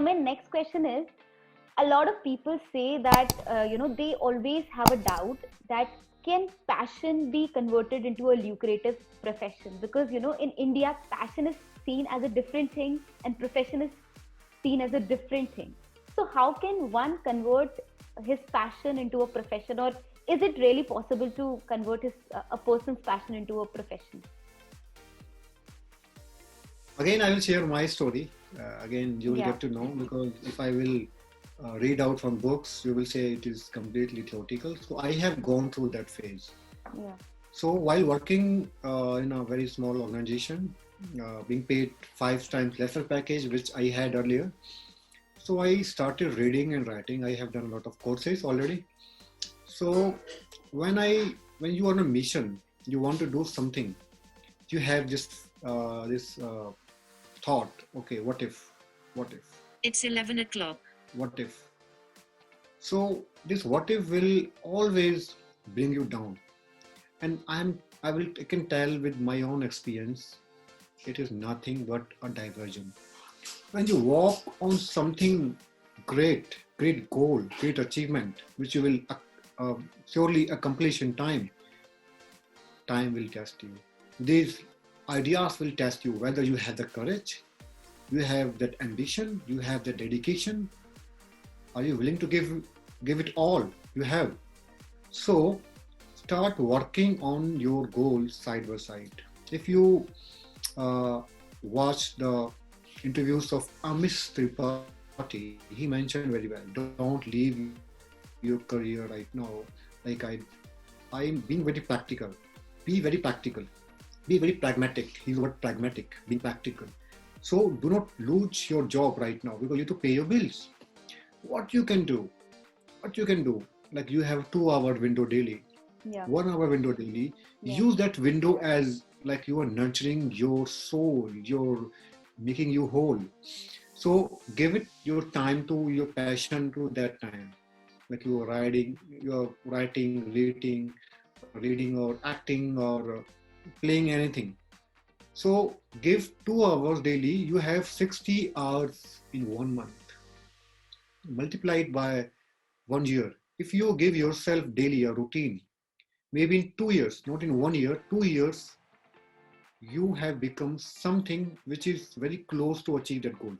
my next question is, a lot of people say that they always have a doubt that can passion be converted into a lucrative profession, because in India passion is seen as a different thing and profession is seen as a different thing. So how can one convert his passion into a profession, or is it really possible to convert a person's passion into a profession? Again, I will share my story. Again, you will Yeah. get to know, because if I will read out from books, you will say it is completely theoretical. So I have gone through that phase. Yeah. So while working in a very small organization, being paid 5 times lesser package, which I had earlier, so I started reading and writing. I have done a lot of courses already. So when you are on a mission, you want to do something. You have this thought. Okay, what if? What if? It's 11 o'clock. What if? So this what if will always bring you down. And I can tell with my own experience, it is nothing but a diversion. When you walk on something great goal, great achievement, which you will surely accomplish in time, time will test you. These ideas will test you whether you have the courage, you have that ambition, you have the dedication. Are you willing to give it all you have? So start working on your goals side by side. If you uh, watch the interviews of Amish Tripathi, he mentioned very well, don't leave your career right now. Like I'm being very practical. Be very practical. Be very pragmatic. He's the word pragmatic, being practical. So do not lose your job right now because you have to pay your bills. What you can do, what you can do, like you have 2 hour window daily, Yeah. 1 hour window daily, Yeah. use that window as like you are nurturing your soul, you're making you whole. So give it your time to your passion to that time. Like you're writing, reading or acting or playing anything. So give 2 hours daily, you have 60 hours in 1 month. Multiply it by 1 year. If you give yourself daily a routine, maybe in 2 years, not in 1 year, 2 years, you have become something which is very close to achieve that goal.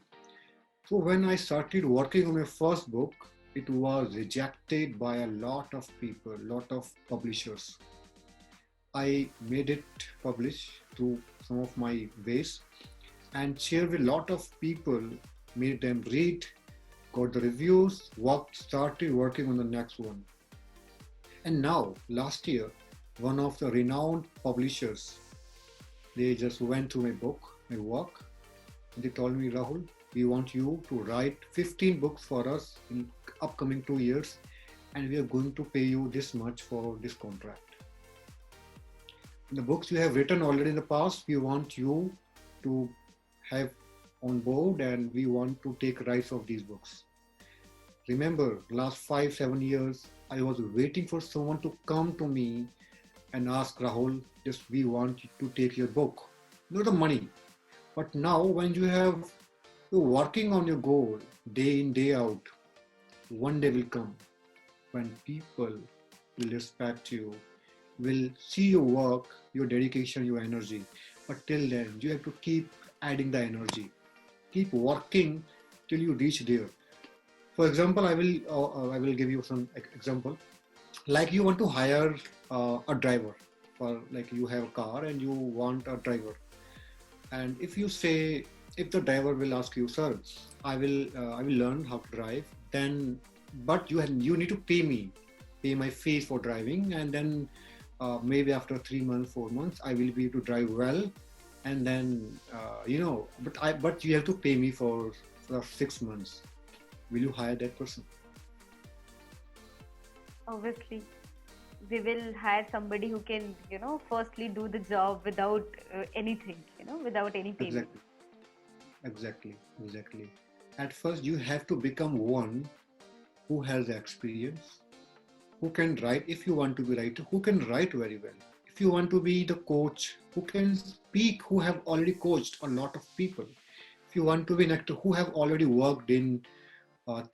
So when I started working on my first book, it was rejected by a lot of people, lot of publishers. I made it publish through some of my ways and shared with a lot of people, made them read, got the reviews, started working on the next one. And now, last year, one of the renowned publishers, they just went through my book, my work, and they told me, Rahul, we want you to write 15 books for us in upcoming 2 years, and we are going to pay you this much for this contract. The books you have written already in the past, we want you to have on board, and we want to take rights of these books. Remember, last 5, 7 years, I was waiting for someone to come to me and ask Rahul, just we want to take your book, not the money. But now, when you're working on your goal day in, day out, one day will come when people will respect you, will see your work, your dedication, your energy. But till then, you have to keep adding the energy, keep working till you reach there. For example, I will give you some example. Like you want to hire a driver, for like you have a car and you want a driver, and if the driver will ask you, sir, I will learn how to drive, then but you need to pay my fees for driving, and then maybe after 3 months, 4 months, I will be able to drive well, and then but you have to pay me for 6 months. Will you hire that person? Obviously, we will hire somebody who can, firstly do the job without anything, without any payment. Exactly, exactly. At first, you have to become one who has experience, who can write if you want to be writer, who can write very well. If you want to be the coach, who can speak, who have already coached a lot of people. if you want to be an actor who have already worked in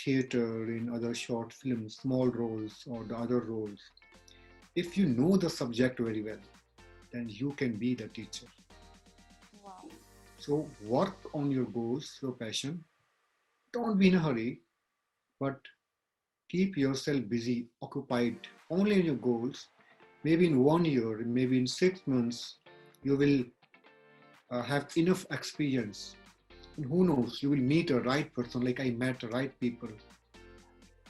theater, in other short films, small roles or the other roles, if you know the subject very well, then you can be the teacher. Wow. So work on your goals, your passion. Don't be in a hurry, but keep yourself busy, occupied only in your goals. Maybe in 1 year, maybe in 6 months, you will have enough experience. And who knows, you will meet a right person, like I met the right people,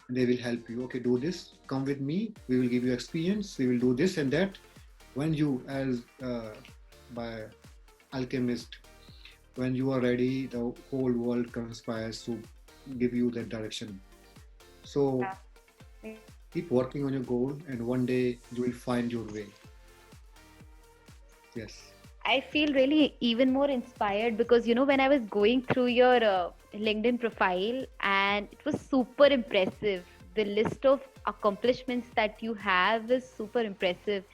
and they will help you. Okay, do this, come with me, we will give you experience, we will do this and that. When you, as by alchemist, when you are ready, the whole world conspires to give you that direction. So keep working on your goal, and one day you will find your way. Yes. I feel really even more inspired because, when I was going through your LinkedIn profile, and it was super impressive. The list of accomplishments that you have is super impressive.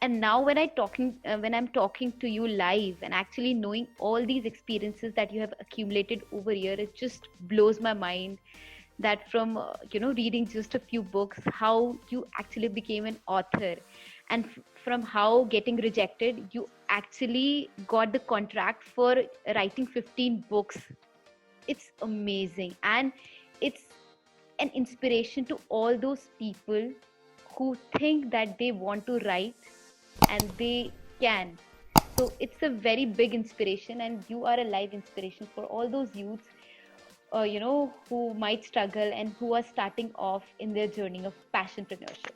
And now when I'm talking to you live and actually knowing all these experiences that you have accumulated over here, it just blows my mind that from reading just a few books, how you actually became an author, and from how getting rejected you actually got the contract for writing 15 books. It's amazing, and it's an inspiration to all those people who think that they want to write and they can. So it's a very big inspiration, and you are a live inspiration for all those youths who might struggle and who are starting off in their journey of passionpreneurship.